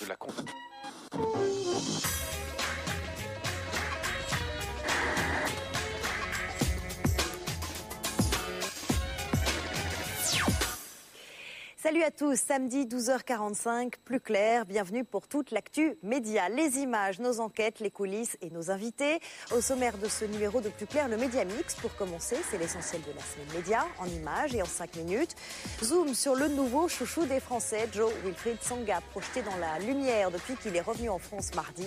de la con... Salut à tous, samedi 12h45, plus clair, bienvenue pour toute l'actu média. Les images, nos enquêtes, les coulisses et nos invités. Au sommaire de ce numéro de Plus clair, le Média Mix. Pour commencer, c'est l'essentiel de la semaine média, en images et en 5 minutes. Zoom sur le nouveau chouchou des Français, Joe Wilfried Tsonga, projeté dans la lumière depuis qu'il est revenu en France mardi.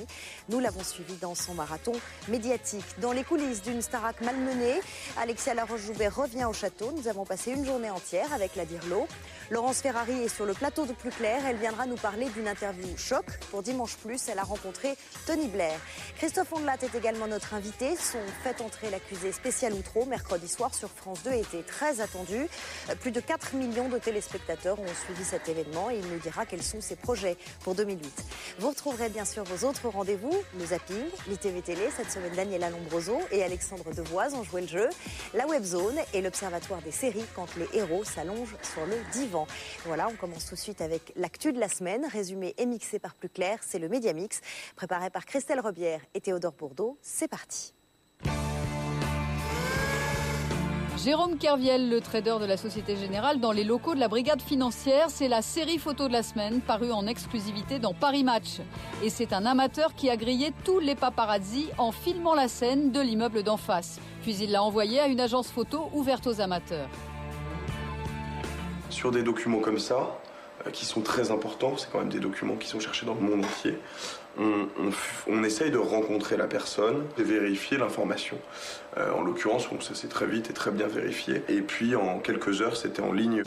Nous l'avons suivi dans son marathon médiatique. Dans les coulisses d'une Starac malmenée, Alexia Laroche-Joubert revient au château. Nous avons passé une journée entière avec la Dirlo. Laurence Ferrari est sur le plateau de Plus clair. Elle viendra nous parler d'une interview choc. Pour Dimanche Plus, elle a rencontré Tony Blair. Christophe Ondelat est également notre invité. Son fait entrer l'accusé spécial Outreau mercredi soir sur France 2 était très attendu. Plus de 4 millions de téléspectateurs ont suivi cet événement et il nous dira quels sont ses projets pour 2008. Vous retrouverez bien sûr vos autres rendez-vous, le zapping, l'ITV Télé. Cette semaine, Daniela Lombroso et Alexandre Devoise ont joué le jeu, la Webzone et l'Observatoire des séries quand les héros s'allongent sur le divan. Voilà, on commence tout de suite avec l'actu de la semaine, résumé et mixé par Plus clair, c'est le Média Mix, préparé par Christelle Rebière et Théodore Bourdeau. C'est parti. Jérôme Kerviel, le trader de la Société Générale, dans les locaux de la Brigade Financière. C'est la série photo de la semaine, parue en exclusivité dans Paris Match. Et c'est un amateur qui a grillé tous les paparazzis en filmant la scène de l'immeuble d'en face. Puis il l'a envoyé à une agence photo ouverte aux amateurs. Sur des documents comme ça, qui sont très importants, c'est quand même des documents qui sont cherchés dans le monde entier, on essaye de rencontrer la personne, de vérifier l'information. En l'occurrence, ça s'est très vite et très bien vérifié. Et puis en quelques heures, c'était en ligne.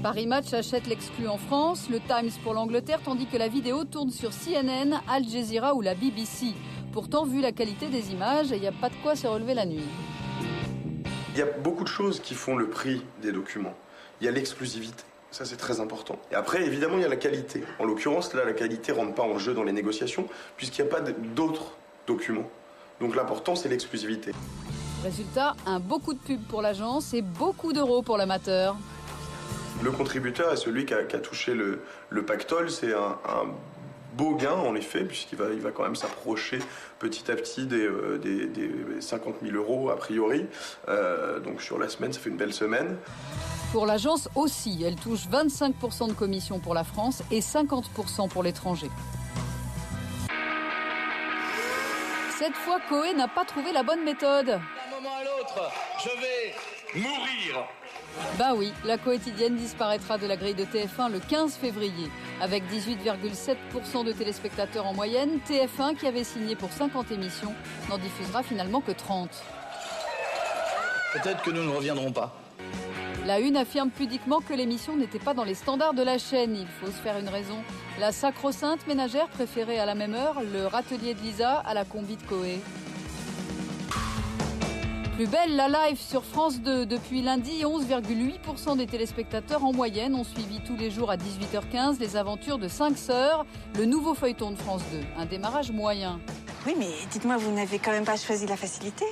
Paris Match achète l'exclu en France, le Times pour l'Angleterre, tandis que la vidéo tourne sur CNN, Al Jazeera ou la BBC. Pourtant, vu la qualité des images, il n'y a pas de quoi se relever la nuit. Il y a beaucoup de choses qui font le prix des documents. Il y a l'exclusivité, ça c'est très important. Et après, évidemment, il y a la qualité. En l'occurrence, là, la qualité ne rentre pas en jeu dans les négociations, puisqu'il n'y a pas d'autres documents. Donc l'important, c'est l'exclusivité. Résultat, un beaucoup de pub pour l'agence et beaucoup d'euros pour l'amateur. Le contributeur est celui qui a touché le pactole, c'est un beau gain en effet, puisqu'il va quand même s'approcher petit à petit des 50 000 euros a priori. Donc sur la semaine, ça fait une belle semaine. Pour l'agence aussi, elle touche 25% de commission pour la France et 50% pour l'étranger. Cette fois, Coé n'a pas trouvé la bonne méthode. D'un moment à l'autre, je vais mourir. Bah oui, la quotidienne disparaîtra de la grille de TF1 le 15 février. Avec 18,7% de téléspectateurs en moyenne, TF1, qui avait signé pour 50 émissions, n'en diffusera finalement que 30. Peut-être que nous ne reviendrons pas. La Une affirme pudiquement que l'émission n'était pas dans les standards de la chaîne. Il faut se faire une raison. La sacro-sainte ménagère préférée à la même heure, le râtelier de Lisa à la combi de Coé. Plus belle, la live sur France 2. Depuis lundi, 11,8% des téléspectateurs en moyenne ont suivi tous les jours à 18h15 les aventures de 5 sœurs, le nouveau feuilleton de France 2. Un démarrage moyen. Oui, mais dites-moi, vous n'avez quand même pas choisi la facilité?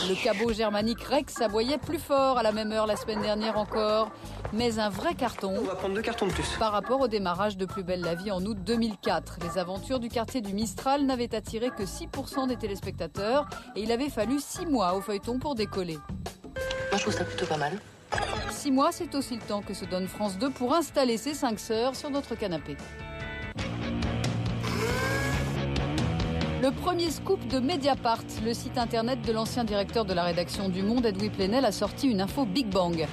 Le cabot germanique Rex aboyait plus fort à la même heure la semaine dernière encore. Mais un vrai carton. On va prendre 2 cartons de plus. Par rapport au démarrage de Plus belle la vie en août 2004. Les aventures du quartier du Mistral n'avaient attiré que 6% des téléspectateurs et il avait fallu 6 mois au feuilleton pour décoller. Moi, je trouve ça plutôt pas mal. 6 mois, c'est aussi le temps que se donne France 2 pour installer ses 5 sœurs sur notre canapé. Le premier scoop de Mediapart, le site internet de l'ancien directeur de la rédaction du Monde, Edoui Plenel, a sorti une info Big Bang.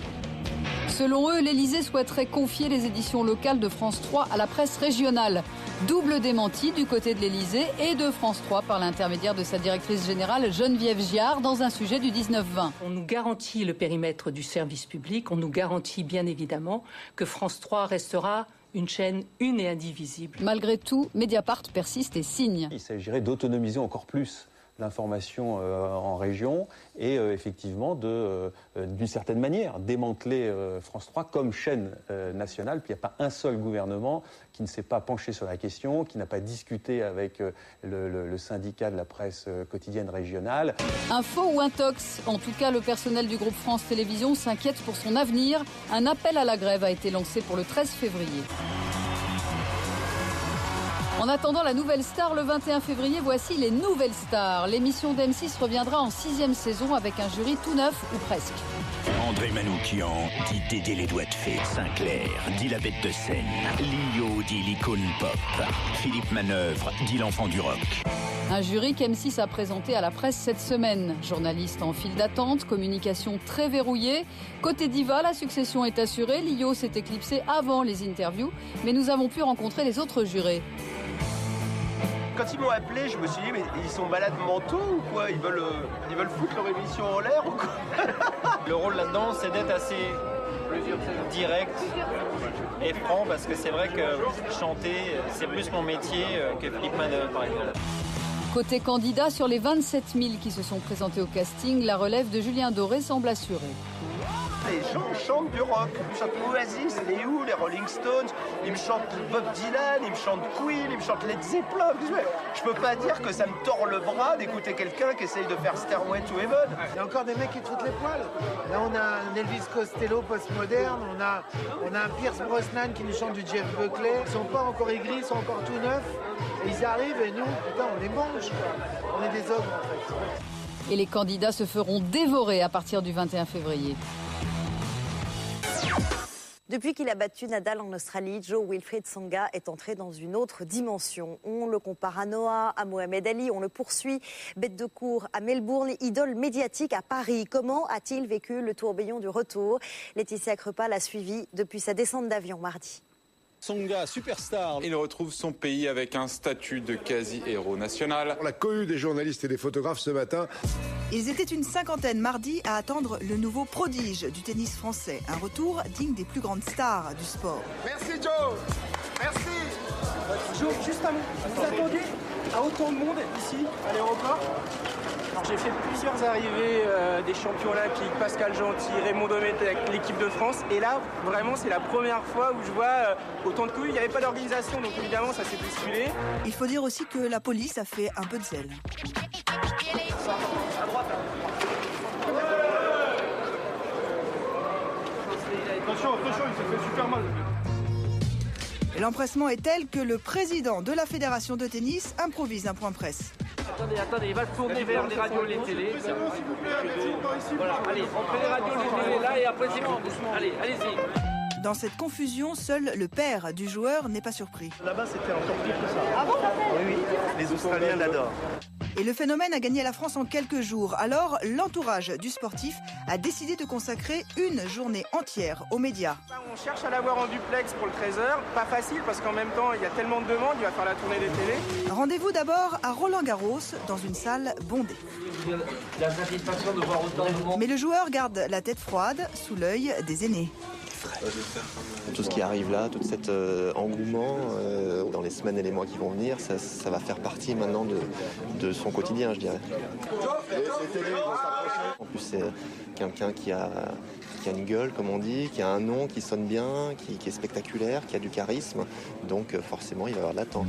Selon eux, l'Élysée souhaiterait confier les éditions locales de France 3 à la presse régionale. Double démenti du côté de l'Élysée et de France 3 par l'intermédiaire de sa directrice générale Geneviève Giard dans un sujet du 19-20. On nous garantit le périmètre du service public, on nous garantit bien évidemment que France 3 restera une chaîne une et indivisible. Malgré tout, Mediapart persiste et signe. Il s'agirait d'autonomiser encore plus l'information en région et effectivement d'une certaine manière démanteler France 3 comme chaîne nationale. Puis il n'y a pas un seul gouvernement qui ne s'est pas penché sur la question, qui n'a pas discuté avec le syndicat de la presse quotidienne régionale. Un faux ou un tox? En tout cas, le personnel du groupe France Télévisions s'inquiète pour son avenir. Un appel à la grève a été lancé pour le 13 février. En attendant la nouvelle star, le 21 février, voici les nouvelles stars. L'émission d'M6 reviendra en 6e saison avec un jury tout neuf, ou presque. André Manoukian dit Dédé les doigts de fée. Sinclair dit la bête de scène. Lio dit l'icône pop. Philippe Manœuvre dit l'enfant du rock. Un jury qu'M6 a présenté à la presse cette semaine. Journalistes en file d'attente, communication très verrouillée. Côté diva, la succession est assurée. Lio s'est éclipsé avant les interviews, mais nous avons pu rencontrer les autres jurés. Quand ils m'ont appelé, je me suis dit, mais ils sont malades mentaux ou quoi, ils veulent foutre leur émission en l'air ou quoi? Le rôle là-dedans, c'est d'être assez direct et franc, parce que c'est vrai que chanter, c'est plus mon métier que Philippe Manœuvre, par exemple. Côté candidat, sur les 27 000 qui se sont présentés au casting, la relève de Julien Doré semble assurée. Les gens chantent du rock, ils chantent Oasis, les Who, les Rolling Stones, ils me chantent Bob Dylan, ils me chantent Queen, ils me chantent Led Zeppelin. Je peux pas dire que ça me tord le bras d'écouter quelqu'un qui essaye de faire Stairway to Heaven. Il y a encore des mecs qui te foutent les poils. Là, on a un Elvis Costello postmoderne, on a un Pierce Brosnan qui nous chante du Jeff Buckley. Ils sont pas encore aigris, ils sont encore tout neufs. Et ils arrivent et nous, putain, on les mange, quoi. On est des ogres, en fait. Et les candidats se feront dévorer à partir du 21 février. Depuis qu'il a battu Nadal en Australie, Jo-Wilfried Tsonga est entré dans une autre dimension. On le compare à Noah, à Mohamed Ali, on le poursuit. Bête de cour à Melbourne, idole médiatique à Paris. Comment a-t-il vécu le tourbillon du retour? Laetitia Crepa l'a suivi depuis sa descente d'avion mardi. Tsonga, superstar. Il retrouve son pays avec un statut de quasi-héros national. On a cohue des journalistes et des photographes ce matin. Ils étaient une cinquantaine mardi à attendre le nouveau prodige du tennis français. Un retour digne des plus grandes stars du sport. Merci Joe. Merci. Joe, juste un mot. Vous attendiez à autant de monde ici, à l'aéroport? J'ai fait plusieurs arrivées des champions olympiques, Pascal Gentil, Raymond Domenech avec l'équipe de France. Et là, vraiment, c'est la première fois où je vois autant de couilles. Il n'y avait pas d'organisation, donc évidemment, ça s'est bousculé. Il faut dire aussi que la police a fait un peu de zèle. À droite. Attention, il s'est fait super mal. L'empressement est tel que le président de la fédération de tennis improvise un point presse. Attendez, il va se tourner vers les radios, les télés. Voilà, allez, on fait les radios, les télés là et après c'est bon. Allez, allez-y. Dans cette confusion, seul le père du joueur n'est pas surpris. Là-bas, c'était encore pire que ça. Ah bon? Oui, les Australiens l'adorent. Et le phénomène a gagné la France en quelques jours. Alors, l'entourage du sportif a décidé de consacrer une journée entière aux médias. On cherche à l'avoir en duplex pour le 13h. Pas facile parce qu'en même temps, il y a tellement de demandes, il va faire la tournée des télés. Rendez-vous d'abord à Roland-Garros, dans une salle bondée. La satisfaction de voir autant de monde. Mais le joueur garde la tête froide sous l'œil des aînés. Tout ce qui arrive là, tout cet engouement dans les semaines et les mois qui vont venir, ça va faire partie maintenant de son quotidien, je dirais. En plus, c'est quelqu'un qui a une gueule, comme on dit, qui a un nom qui sonne bien, qui est spectaculaire, qui a du charisme. Donc forcément, il va y avoir de l'attente.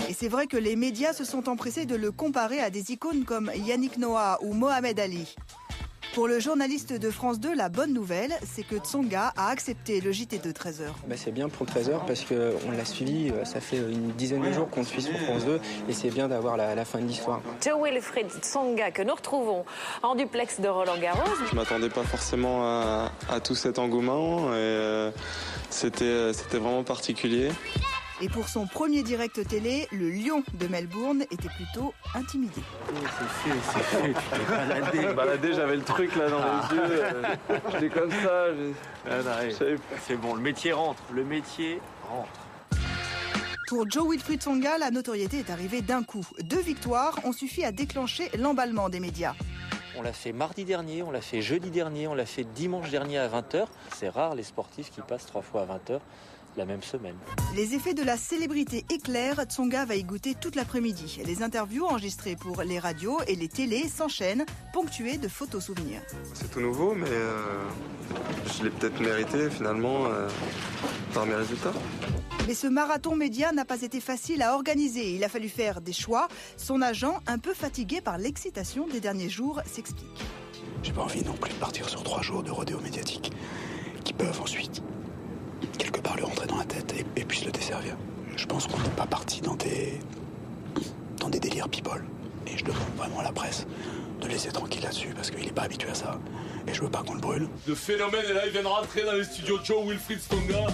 Et c'est vrai que les médias se sont empressés de le comparer à des icônes comme Yannick Noah ou Mohamed Ali. Pour le journaliste de France 2, la bonne nouvelle, c'est que Tsonga a accepté le JT de 13h. C'est bien pour 13h parce qu'on l'a suivi, ça fait une dizaine de jours qu'on le suit sur France 2 et c'est bien d'avoir la fin de l'histoire. Jo-Wilfried Tsonga que nous retrouvons en duplex de Roland-Garros. Je ne m'attendais pas forcément à tout cet engouement et c'était vraiment particulier. Et pour son premier direct télé, le lion de Melbourne était plutôt intimidé. C'est fait, tu t'es baladé. J'avais le truc là dans les yeux. J'étais comme ça. C'est bon, le métier rentre. Pour Jo-Wilfried Tsonga, la notoriété est arrivée d'un coup. 2 victoires ont suffi à déclencher l'emballement des médias. On l'a fait mardi dernier, on l'a fait jeudi dernier, on l'a fait dimanche dernier à 20h. C'est rare les sportifs qui passent 3 fois à 20h. La même semaine. Les effets de la célébrité éclairent, Tsonga va y goûter toute l'après-midi. Les interviews enregistrées pour les radios et les télés s'enchaînent, ponctuées de photos souvenirs. C'est tout nouveau, mais je l'ai peut-être mérité finalement par mes résultats. Mais ce marathon média n'a pas été facile à organiser. Il a fallu faire des choix. Son agent, un peu fatigué par l'excitation des derniers jours, s'explique. J'ai pas envie non plus de partir sur 3 jours de rodéo médiatique qui peuvent ensuite quelque part lui rentrer dans la tête et puisse le desservir. Je pense qu'on n'est pas parti dans des football. Et je demande vraiment à la presse de laisser tranquille là-dessus parce qu'il n'est pas habitué à ça. Et je veux pas qu'on le brûle. Le phénomène est là, il vient de rentrer dans les studios de Joe Wilfried Tsonga.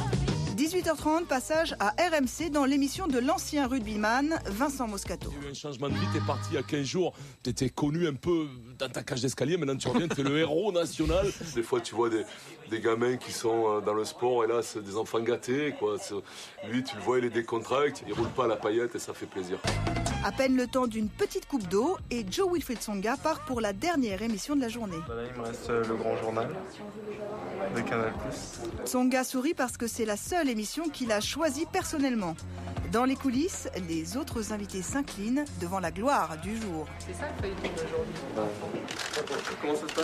18h30, passage à RMC dans l'émission de l'ancien rugbyman Vincent Moscato. Il y a eu un changement de vie, t'es parti il y a 15 jours, t'étais connu un peu dans ta cage d'escalier, maintenant tu reviens, tu es le héros national. Des fois tu vois des gamins qui sont dans le sport et là c'est des enfants gâtés, quoi. Lui tu le vois, il est décontracté, il roule pas à la paillette et ça fait plaisir. À peine le temps d'une petite coupe d'eau et Joe Wilfried Tsonga part pour la dernière émission de la journée. Là, il me reste le grand journal de Canal+. Tsonga sourit parce que c'est la seule émission qu'il a choisie personnellement. Dans les coulisses, les autres invités s'inclinent devant la gloire du jour. C'est ça le feuilleton d'aujourd'hui. Comment ça se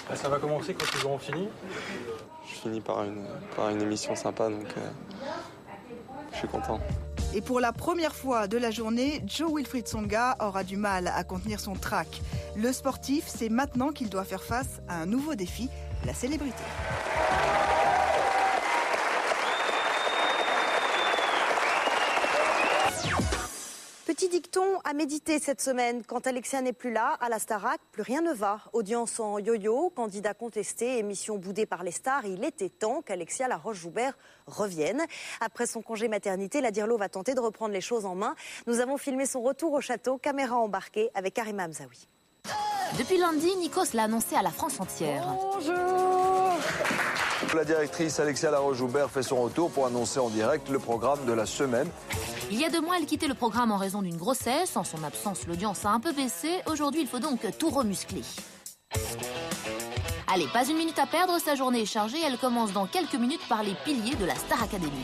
passe Ça va commencer quand ils auront fini. Je finis par une émission sympa, donc je suis content. Et pour la première fois de la journée, Joe Wilfried Tsonga aura du mal à contenir son trac. Le sportif, c'est maintenant qu'il doit faire face à un nouveau défi, la célébrité. Petit dicton à méditer cette semaine. Quand Alexia n'est plus là, à la Starac, plus rien ne va. Audience en yo-yo, candidat contesté, émission boudée par les stars. Il était temps qu'Alexia Laroche-Joubert revienne. Après son congé maternité, la Dirlo va tenter de reprendre les choses en main. Nous avons filmé son retour au château, caméra embarquée avec Karima Hamzaoui. Depuis lundi, Nikos l'a annoncé à la France entière. Bonjour. La directrice Alexia Laroche-Joubert fait son retour pour annoncer en direct le programme de la semaine. Il y a 2 mois, elle quittait le programme en raison d'une grossesse. En son absence, l'audience a un peu baissé. Aujourd'hui, il faut donc tout remuscler. Allez, pas une minute à perdre, sa journée est chargée. Elle commence dans quelques minutes par les piliers de la Star Academy.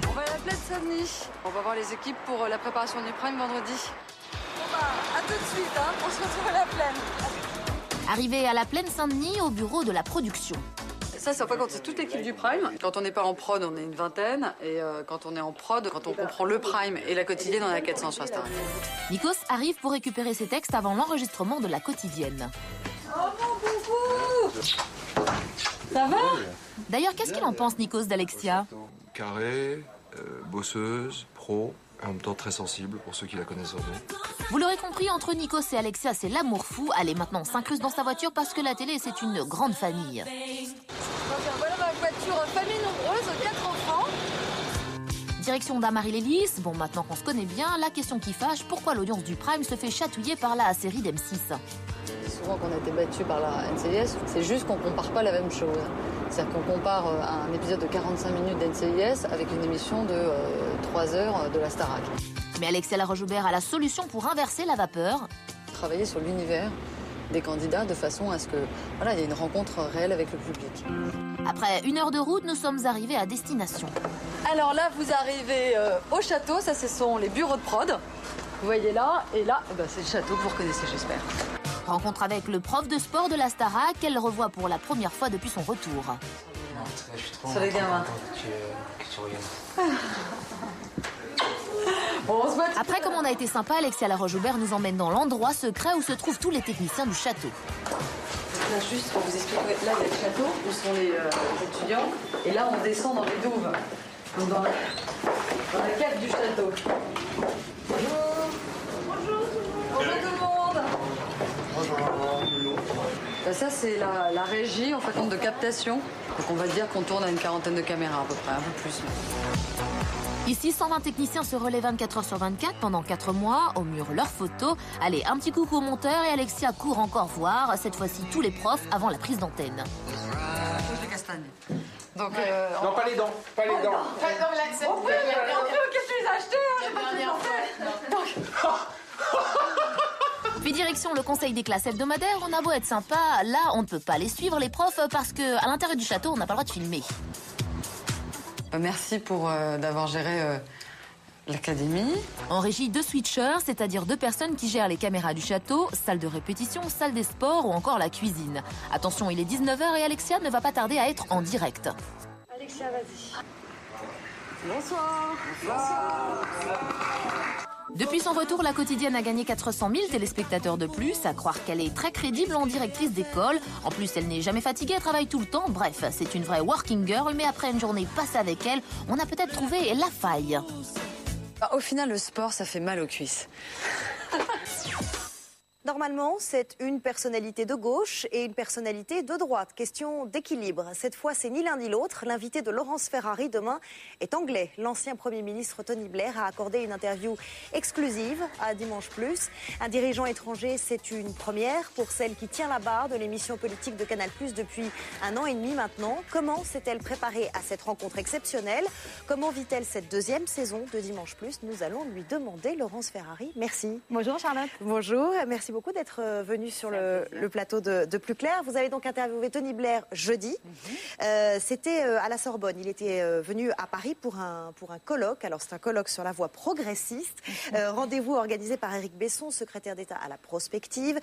On va à la Plaine Saint-Denis. On va voir les équipes pour la préparation du Prime vendredi. Bon bah, à tout de suite, hein, on se retrouve à la Plaine. Arrivée à la Plaine Saint-Denis, au bureau de la production. Ça, c'est pas quand c'est toute l'équipe du Prime. Quand on n'est pas en prod, on est une vingtaine. Et quand on est en prod, quand on comprend le Prime et la quotidienne, on est à 400 sur Star. Nikos arrive pour récupérer ses textes avant l'enregistrement de la quotidienne. Oh mon coucou. Ça va? D'ailleurs, qu'est-ce qu'il en pense, Nikos, d'Alexia? Carré, bosseuse, pro, en même temps très sensible pour ceux qui la connaissent vraiment. Vous l'aurez compris, entre Nikos et Alexia, c'est l'amour fou. Allez, maintenant, on s'incruste dans sa voiture parce que la télé, c'est une grande famille. Voilà ma voiture, famille nombreuse, 4 enfants. Direction d'Amarie-Lélis. Bon, maintenant qu'on se connaît bien, la question qui fâche, pourquoi l'audience du Prime se fait chatouiller par la série d'M6? Souvent qu'on a été battu par la NCIS, c'est juste qu'on compare pas la même chose. C'est-à-dire qu'on compare un épisode de 45 minutes d'NCIS avec une émission de 3 heures de la Starac. Mais Alexia Laroche-Joubert a la solution pour inverser la vapeur. Travailler sur l'univers des candidats de façon à ce que voilà, il y ait une rencontre réelle avec le public. Après 1 heure de route, nous sommes arrivés à destination. Alors là, vous arrivez au château, ça ce sont les bureaux de prod. Vous voyez là, et là, c'est le château que vous reconnaissez, j'espère. Rencontre avec le prof de sport de la Starac, qu'elle revoit pour la première fois depuis son retour. Sur les gamins. Bon, après, comme on a été sympa, Alexia Laroche-Joubert nous emmène dans l'endroit secret où se trouvent tous les techniciens du château. Là, juste pour vous expliquer, là, il y a le château, où sont les étudiants, et là, on descend dans les douves, donc dans la cave du château. Bonjour. Bonjour tout le monde. Bonjour. Ça, c'est la régie, en fait, de captation. Donc, on va dire qu'on tourne à une 40aine de caméras, à peu près, un peu plus. Ici, 120 techniciens se relaient 24 heures sur 24 pendant 4 mois. Au mur, leurs photos. Allez, un petit coucou au monteur et Alexia court encore voir, cette fois-ci tous les profs avant la prise d'antenne. Les castagnes. Donc, non, pas les dents. Pas les dents. Qu'est-ce que tu les as achetés? Puis direction le conseil des classes hebdomadaires, on a beau être sympa, là on ne peut pas les suivre les profs parce que à l'intérieur du château on n'a pas le droit de filmer. Merci pour d'avoir géré l'académie. En régie, 2 switchers, c'est-à-dire 2 personnes qui gèrent les caméras du château, salle de répétition, salle des sports ou encore la cuisine. Attention, il est 19h et Alexia ne va pas tarder à être en direct. Alexia, vas-y. Bonsoir. Bonsoir. Depuis son retour, la quotidienne a gagné 400 000 téléspectateurs de plus, à croire qu'elle est très crédible en directrice d'école. En plus, elle n'est jamais fatiguée, elle travaille tout le temps. Bref, c'est une vraie working girl, mais après une journée passée avec elle, on a peut-être trouvé la faille. Au final, le sport, ça fait mal aux cuisses. Normalement, c'est une personnalité de gauche et une personnalité de droite. Question d'équilibre. Cette fois, c'est ni l'un ni l'autre. L'invité de Laurence Ferrari demain est anglais. L'ancien Premier ministre Tony Blair a accordé une interview exclusive à Dimanche Plus. Un dirigeant étranger, c'est une première pour celle qui tient la barre de l'émission politique de Canal Plus depuis 1 an et demi maintenant. Comment s'est-elle préparée à cette rencontre exceptionnelle? Comment vit-elle cette deuxième saison de Dimanche Plus? Nous allons lui demander. Laurence Ferrari, merci. Bonjour Charlotte. Bonjour, merci beaucoup d'être venue sur le plateau de Plus Clair. Vous avez donc interviewé Tony Blair jeudi. C'était à la Sorbonne. Il était venu à Paris pour un colloque. Alors c'est un colloque sur la voie progressiste. Rendez-vous organisé par Éric Besson, secrétaire d'État à la prospective.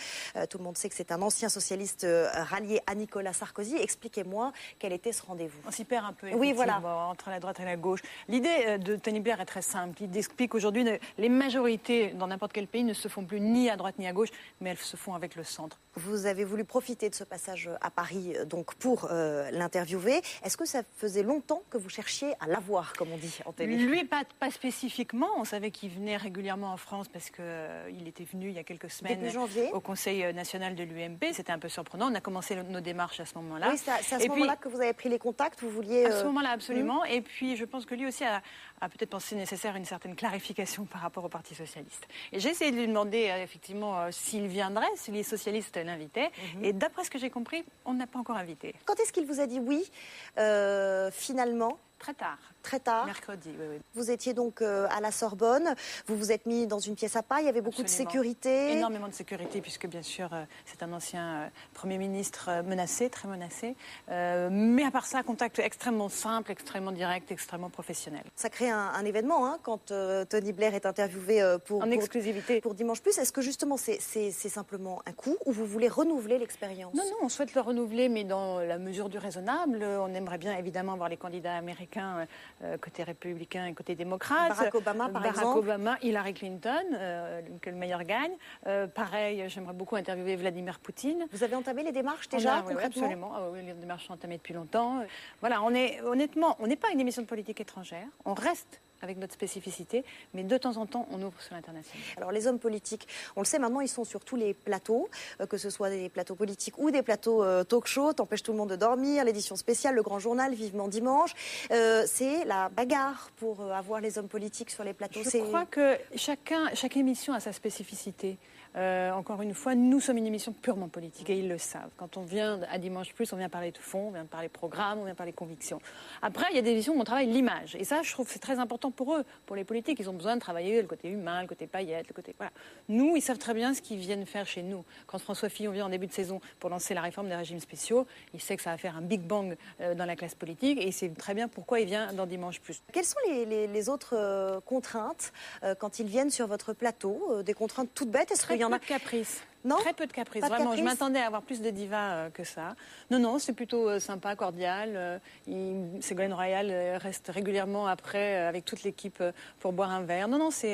Tout le monde sait que c'est un ancien socialiste rallié à Nicolas Sarkozy. Expliquez-moi quel était ce rendez-vous. On s'y perd un peu, oui, voilà, entre la droite et la gauche. L'idée de Tony Blair est très simple. Il explique qu'aujourd'hui, les majorités dans n'importe quel pays ne se font plus ni à droite ni à gauche, mais elles se font avec le centre. Vous avez voulu profiter de ce passage à Paris donc pour l'interviewer. Est-ce que ça faisait longtemps que vous cherchiez à l'avoir, comme on dit en télé? Lui, pas spécifiquement. On savait qu'il venait régulièrement en France parce qu'il était venu il y a quelques semaines au Conseil national de l'UMP. C'était un peu surprenant. On a commencé nos démarches à ce moment-là. Oui, c'est à ce moment-là que vous avez pris les contacts. Vous vouliez... À ce moment-là, absolument. Et puis, je pense que lui aussi a peut-être pensé nécessaire une certaine clarification par rapport au Parti socialiste. Et j'ai essayé de lui demander effectivement s'il viendrait, si les socialistes l'invitaient. Et d'après ce que j'ai compris, on n'a pas encore invité. Quand est-ce qu'il vous a dit oui, finalement? Très tard. Très tard. Mercredi, oui. Vous étiez donc à la Sorbonne, vous vous êtes mis dans une pièce à part, il y avait beaucoup de sécurité. Énormément de sécurité, puisque bien sûr, c'est un ancien Premier ministre menacé, très menacé. Mais à part ça, contact extrêmement simple, extrêmement direct, extrêmement professionnel. Ça crée un événement quand Tony Blair est interviewé en exclusivité pour Dimanche Plus. Est-ce que justement c'est simplement un coup ou vous voulez renouveler l'expérience? Non, on souhaite le renouveler, mais dans la mesure du raisonnable. On aimerait bien évidemment voir les candidats américains côté républicain et côté démocrate. Barack Obama, par exemple. Barack Obama, Hillary Clinton, que le meilleur gagne. Pareil, j'aimerais beaucoup interviewer Vladimir Poutine. Vous avez entamé les démarches déjà, concrètement? Oui, absolument. Oui, les démarches sont entamées depuis longtemps. Voilà, honnêtement, on n'est pas une émission de politique étrangère. On reste avec notre spécificité, mais de temps en temps, on ouvre sur l'international. Alors les hommes politiques, on le sait maintenant, ils sont sur tous les plateaux, que ce soit des plateaux politiques ou des plateaux talk-show, T'empêches tout le monde de dormir, l'édition spéciale, le grand journal, Vivement Dimanche. C'est la bagarre pour avoir les hommes politiques sur les plateaux. Je crois que chaque émission a sa spécificité. Encore une fois, nous sommes une émission purement politique et ils le savent. Quand on vient à Dimanche Plus, on vient parler de fond, on vient parler programme, on vient parler conviction. Après, il y a des émissions où on travaille l'image. Et ça, je trouve que c'est très important pour eux, pour les politiques. Ils ont besoin de travailler le côté humain, le côté paillettes, le côté... Voilà. Nous, ils savent très bien ce qu'ils viennent faire chez nous. Quand François Fillon vient en début de saison pour lancer la réforme des régimes spéciaux, il sait que ça va faire un big bang dans la classe politique et il sait très bien pourquoi il vient dans Dimanche Plus. Quelles sont les autres contraintes quand ils viennent sur votre plateau? Des contraintes toutes bêtes? Est-ce qu'il y en a de caprices. Non, très peu de caprices, vraiment. Je m'attendais à avoir plus de divas que ça. Non, c'est plutôt sympa, cordial. Ségolène Royal reste régulièrement après avec toute l'équipe pour boire un verre. Non, il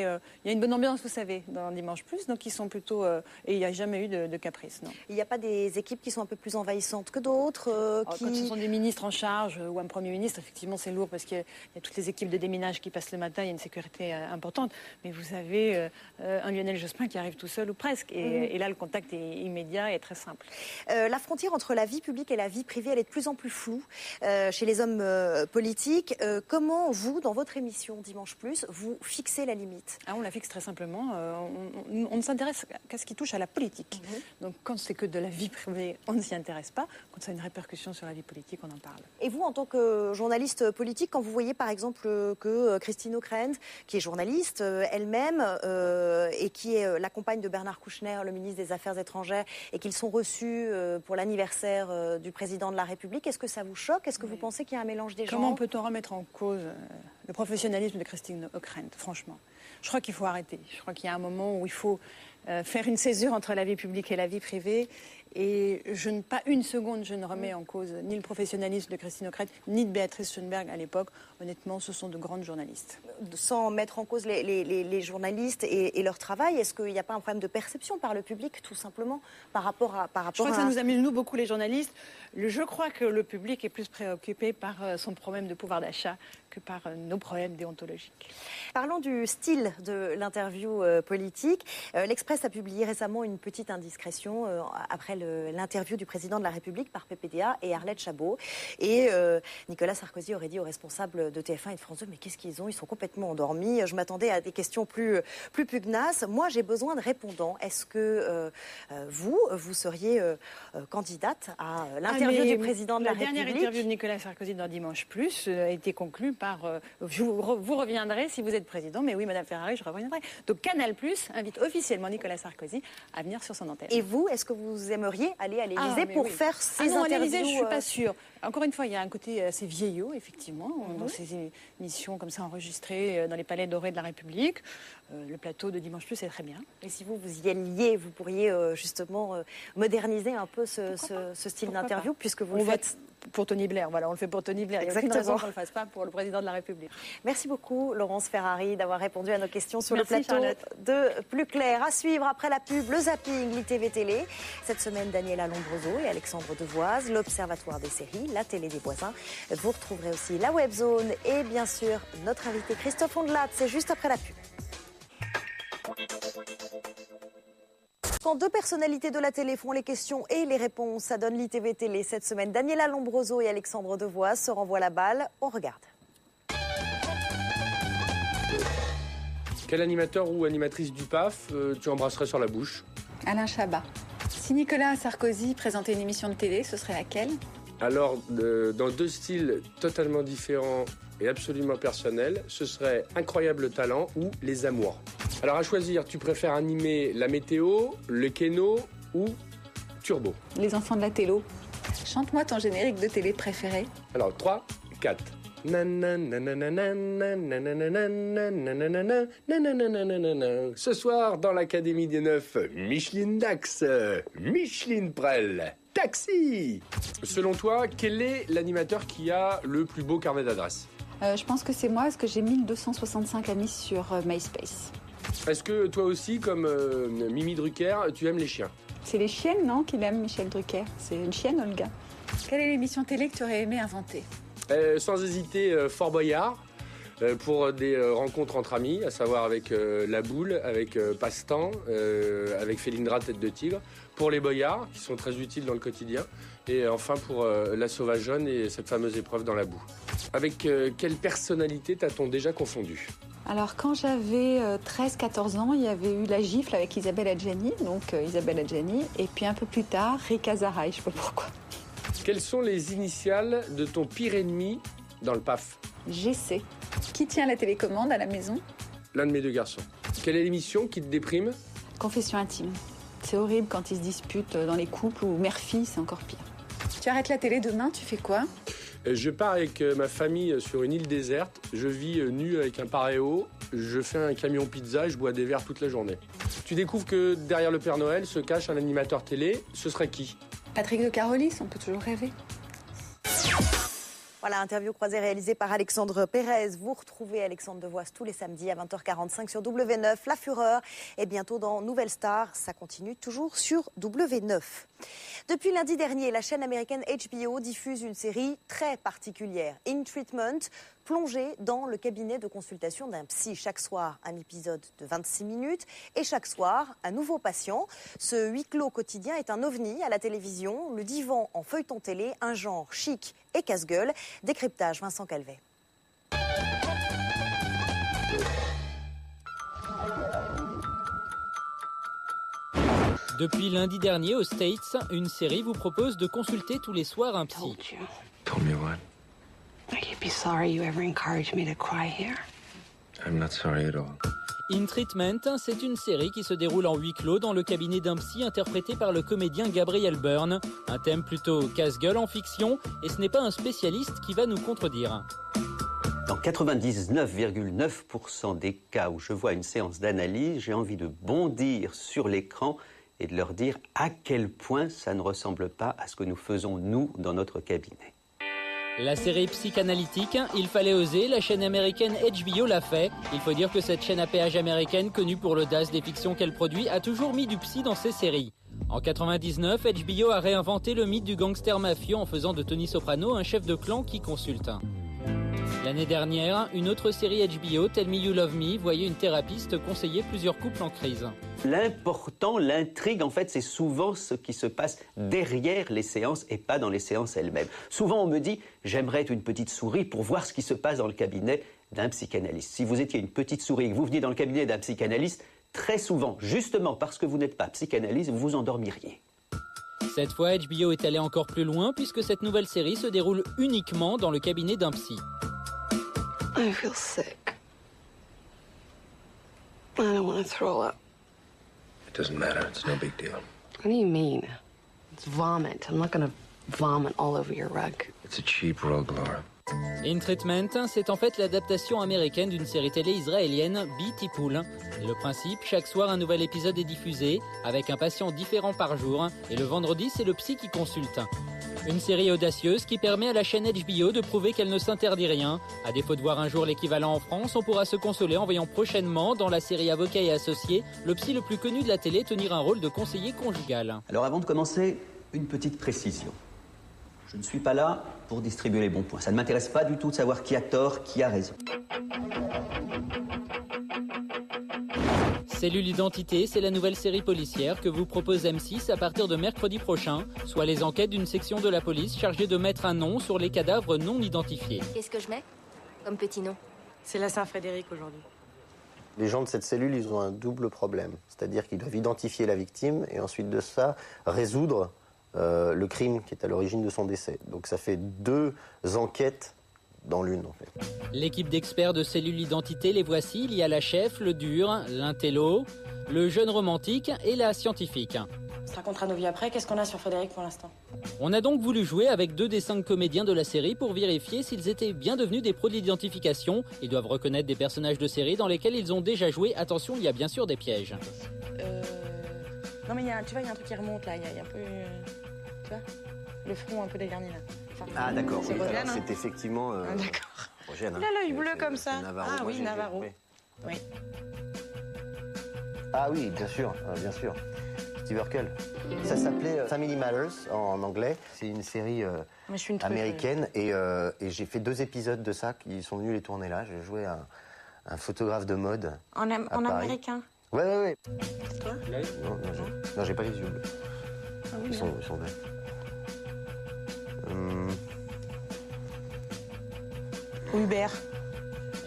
y a une bonne ambiance, vous savez, dans Dimanche Plus. Donc ils sont plutôt... et il n'y a jamais eu de caprices, non. Il n'y a pas des équipes qui sont un peu plus envahissantes que d'autres Quand ce sont des ministres en charge ou un Premier ministre, effectivement, c'est lourd parce qu'il y a toutes les équipes de déminage qui passent le matin, il y a une sécurité importante. Mais vous avez un Lionel Jospin qui arrive tout seul ou presque. Et là, le contact est immédiat et très simple. La frontière entre la vie publique et la vie privée, elle est de plus en plus floue chez les hommes politiques. Comment vous, dans votre émission Dimanche Plus, vous fixez la limite? On la fixe très simplement. On ne s'intéresse qu'à ce qui touche à la politique. Donc quand c'est que de la vie privée, on ne s'y intéresse pas. Quand ça a une répercussion sur la vie politique, on en parle. Et vous, en tant que journaliste politique, quand vous voyez par exemple que Christine Ockrent, qui est journaliste elle-même et qui est la compagne de Bernard Kouchner, le ministre des Affaires étrangères, et qu'ils sont reçus pour l'anniversaire du président de la République, est-ce que ça vous choque? Est-ce que vous pensez qu'il y a un mélange des genres? Comment peut-on remettre en cause le professionnalisme de Christine Ockrent, franchement? Je crois qu'il faut arrêter. Je crois qu'il y a un moment où il faut faire une césure entre la vie publique et la vie privée. Et pas une seconde, je ne remets en cause ni le professionnalisme de Christine Ockrent, ni de Béatrice Schoenberg à l'époque. Honnêtement, ce sont de grandes journalistes. Sans mettre en cause les journalistes et leur travail, est-ce qu'il n'y a pas un problème de perception par le public, tout simplement, par rapport à... Je crois que ça nous amuse, nous, beaucoup les journalistes. Je crois que le public est plus préoccupé par son problème de pouvoir d'achat que par nos problèmes déontologiques. Parlons du style de l'interview politique. L'Express a publié récemment une petite indiscrétion après l'interview du président de la République par PPDA et Arlette Chabot. Et Nicolas Sarkozy aurait dit aux responsables de TF1 et de France 2, mais qu'est-ce qu'ils ont? Ils sont complètement endormis. Je m'attendais à des questions plus pugnaces. Moi, j'ai besoin de répondants. Est-ce que vous seriez candidate à l'interview du président de la République? La dernière interview de Nicolas Sarkozy dans Dimanche Plus a été conclue par vous reviendrez si vous êtes président. Mais oui, Madame Ferrari, je reviendrai. Donc Canal Plus invite officiellement Nicolas Sarkozy à venir sur son antenne. Et vous, est-ce que vous aimeriez aller à l'Élysée pour faire ces interviews? À l'Élysée, je ne suis pas sûre. Encore une fois, il y a un côté assez vieillot, effectivement, dans ces émissions comme ça enregistrées dans les palais dorés de la République. Le plateau de Dimanche Plus est très bien. Et si vous y alliez, vous pourriez justement moderniser un peu ce style d'interview, puisque vous le faites pour Tony Blair. Voilà, on le fait pour Tony Blair. Exactement. Il n'y a aucune raison qu'on ne le fasse pas pour le président de la République. Merci beaucoup, Laurence Ferrari, d'avoir répondu à nos questions sur Merci, le plateau Charlotte. de Plus Clair. À suivre après la pub, le zapping, l'ITV Télé. Cette semaine, Daniela Lombroso et Alexandre Devoise, l'Observatoire des séries, la télé des voisins. Vous retrouverez aussi la Webzone et bien sûr notre invité Christophe Ondelat. C'est juste après la pub. Quand deux personnalités de la télé font les questions et les réponses, ça donne l'ITV Télé. Cette semaine, Daniela Lombroso et Alexandre Devoise se renvoient la balle. On regarde. Quel animateur ou animatrice du PAF tu embrasserais sur la bouche? Alain Chabat. Si Nicolas Sarkozy présentait une émission de télé, ce serait laquelle? Alors, dans deux styles totalement différents et absolument personnels, ce serait Incroyable Talent ou Les Amours. Alors à choisir, tu préfères animer la météo, le kéno ou Turbo? Les enfants de la télo. Chante-moi ton générique de télé préféré. Alors 3, 4. Ce soir, dans l'Académie des Neufs, Micheline Dax, Micheline Prel, Taxi. Selon toi, quel est l'animateur qui a le plus beau carnet d'adresses? Je pense que c'est moi, parce que j'ai 1265 amis sur MySpace. Est-ce que toi aussi, comme Mimi Drucker, tu aimes les chiens? C'est les chiennes, non, qu'il aime Michel Drucker? C'est une chienne, Olga. Quelle est l'émission télé que tu aurais aimé inventer? Sans hésiter, Fort Boyard, pour des rencontres entre amis, à savoir avec La Boule, avec Passe-Temps, avec Félindra Tête de Tigre, pour les boyards, qui sont très utiles dans le quotidien, et enfin pour La Sauvageonne et cette fameuse épreuve dans la boue. Avec quelle personnalité t'as-t-on déjà confondu? Alors, quand j'avais 13-14 ans, il y avait eu La Gifle avec Isabelle Adjani, donc Isabelle Adjani, et puis un peu plus tard, Rika Zaraï, je ne sais pas pourquoi. Quelles sont les initiales de ton pire ennemi dans le PAF? GC. Qui tient la télécommande à la maison? L'un de mes deux garçons. Quelle est l'émission qui te déprime? Confession intime. C'est horrible quand ils se disputent dans les couples, ou mère-fille, c'est encore pire. Tu arrêtes la télé demain, tu fais quoi? Je pars avec ma famille sur une île déserte, je vis nu avec un paréo, je fais un camion pizza et je bois des verres toute la journée. Tu découvres que derrière le Père Noël se cache un animateur télé, ce serait qui? Patrick de Carolis, on peut toujours rêver. Voilà, interview croisée réalisée par Alexandre Pérez. Vous retrouvez Alexandre Devoise tous les samedis à 20h45 sur W9, La Fureur. Et bientôt dans Nouvelle Star, ça continue toujours sur W9. Depuis lundi dernier, la chaîne américaine HBO diffuse une série très particulière, In Treatment, plongée dans le cabinet de consultation d'un psy. Chaque soir, un épisode de 26 minutes et chaque soir, un nouveau patient. Ce huis clos quotidien est un ovni à la télévision, le divan en feuilleton télé, un genre chic et casse-gueule. Décryptage, Vincent Calvet. Depuis lundi dernier aux States, une série vous propose de consulter tous les soirs un psy. Told me what? You'd be sorry you ever encouraged me to cry here. I'm not sorry at all. In Treatment, c'est une série qui se déroule en huis clos dans le cabinet d'un psy interprété par le comédien Gabriel Byrne. Un thème plutôt casse-gueule en fiction, et ce n'est pas un spécialiste qui va nous contredire. Dans 99,9% des cas où je vois une séance d'analyse, j'ai envie de bondir sur l'écran et de leur dire à quel point ça ne ressemble pas à ce que nous faisons, nous, dans notre cabinet. La série psychanalytique, il fallait oser, la chaîne américaine HBO l'a fait. Il faut dire que cette chaîne à péage américaine, connue pour l'audace des fictions qu'elle produit, a toujours mis du psy dans ses séries. En 99, HBO a réinventé le mythe du gangster mafieux en faisant de Tony Soprano un chef de clan qui consulte. L'année dernière, une autre série HBO, Tell Me You Love Me, voyait une thérapeute conseiller plusieurs couples en crise. L'important, l'intrigue, en fait, c'est souvent ce qui se passe derrière les séances et pas dans les séances elles-mêmes. Souvent, on me dit, j'aimerais être une petite souris pour voir ce qui se passe dans le cabinet d'un psychanalyste. Si vous étiez une petite souris et que vous veniez dans le cabinet d'un psychanalyste, très souvent, justement parce que vous n'êtes pas psychanalyste, vous vous endormiriez. Cette fois, HBO est allé encore plus loin puisque cette nouvelle série se déroule uniquement dans le cabinet d'un psy. I feel sick. I don't want to throw up. It doesn't matter. It's no big deal. What do you mean? It's vomit. I'm not going to vomit all over your rug. It's a cheap rug, Laura. In Treatment, c'est en fait l'adaptation américaine d'une série télé israélienne, Beautiful. Le principe, chaque soir un nouvel épisode est diffusé, avec un patient différent par jour, et le vendredi c'est le psy qui consulte. Une série audacieuse qui permet à la chaîne HBO de prouver qu'elle ne s'interdit rien. À défaut de voir un jour l'équivalent en France, on pourra se consoler en voyant prochainement, dans la série Avocats et Associés, le psy le plus connu de la télé tenir un rôle de conseiller conjugal. Alors avant de commencer, une petite précision. Je ne suis pas là pour distribuer les bons points. Ça ne m'intéresse pas du tout de savoir qui a tort, qui a raison. Cellule Identité, c'est la nouvelle série policière que vous propose M6 à partir de mercredi prochain, soit les enquêtes d'une section de la police chargée de mettre un nom sur les cadavres non identifiés. Qu'est-ce que je mets comme petit nom? C'est la Saint-Frédéric aujourd'hui. Les gens de cette cellule, ils ont un double problème. C'est-à-dire qu'ils doivent identifier la victime et ensuite de ça, résoudre le crime qui est à l'origine de son décès. Donc ça fait 2 enquêtes dans l'une, en fait. L'équipe d'experts de Cellule Identité, les voici. Il y a la chef, le dur, l'intello, le jeune romantique et la scientifique. On se racontera nos vies après. Qu'est-ce qu'on a sur Frédéric pour l'instant? On a donc voulu jouer avec 2 des 5 comédiens de la série pour vérifier s'ils étaient bien devenus des pros de l'identification. Ils doivent reconnaître des personnages de série dans lesquels ils ont déjà joué. Attention, il y a bien sûr des pièges. Non mais tu vois, il y a un truc qui remonte là. Il y a un peu... tu vois, le front un peu dégarni là. Enfin, Ah d'accord, c'est Rogène, hein. c'est effectivement... D'accord. Rogène, Il a l'œil bleu comme ça. Navarro. Ah oui, Navarro. Oui. Ah oui, bien sûr, bien sûr. Steve Urkel. Ça s'appelait Family Matters en anglais. C'est une série Mais je suis une américaine et j'ai fait 2 épisodes de ça qui sont venus les tourner là. J'ai joué un photographe de mode En américain. Ouais. C'est toi? Non, j'ai pas les yeux bleus. Ah oui, Ils sont verts. Hubert.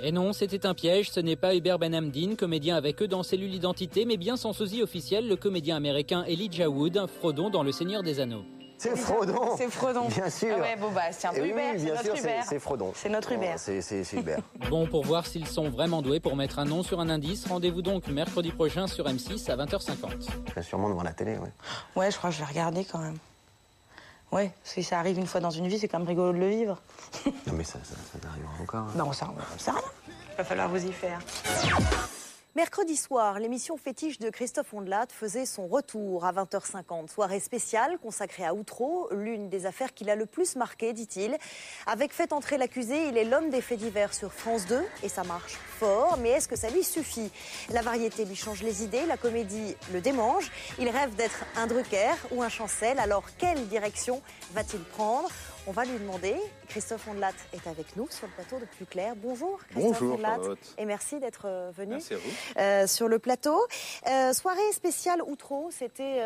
Et non, c'était un piège, ce n'est pas Hubert Benhamdin, comédien avec eux dans Cellule Identité, mais bien son sosie officiel, le comédien américain Elijah Wood, Frodon dans Le Seigneur des Anneaux. C'est Frodon. C'est Frodon. Bien sûr. Ah ouais, bon bah c'est un peu Et Hubert, oui, c'est bien notre sûr, Hubert. c'est Frodon. C'est notre Hubert. C'est Hubert. Bon, pour voir s'ils sont vraiment doués pour mettre un nom sur un indice, rendez-vous donc mercredi prochain sur M6 à 20h50. Très sûrement devant la télé, ouais. Ouais, je crois que je vais regarder quand même. Ouais, si ça arrive une fois dans une vie, c'est quand même rigolo de le vivre. Non mais ça arrivera encore. Hein. Non, ça rien. Il va falloir vous y faire. Mercredi soir, l'émission Fétiche de Christophe Ondelat faisait son retour à 20h50. Soirée spéciale consacrée à Outreau, l'une des affaires qui l'a le plus marqué, dit-il. Avec Fait entrer l'accusé, il est l'homme des faits divers sur France 2 et ça marche fort. Mais est-ce que ça lui suffit? La variété lui change les idées, la comédie le démange. Il rêve d'être un Drucker ou un Chancel. Alors quelle direction va-t-il prendre? On va lui demander. Christophe Ondelat est avec nous sur le plateau de Plus Clair. Bonjour Christophe Ondelat. Charlotte. Et merci d'être venu Merci à vous. sur le plateau. Soirée spéciale Outreau, c'était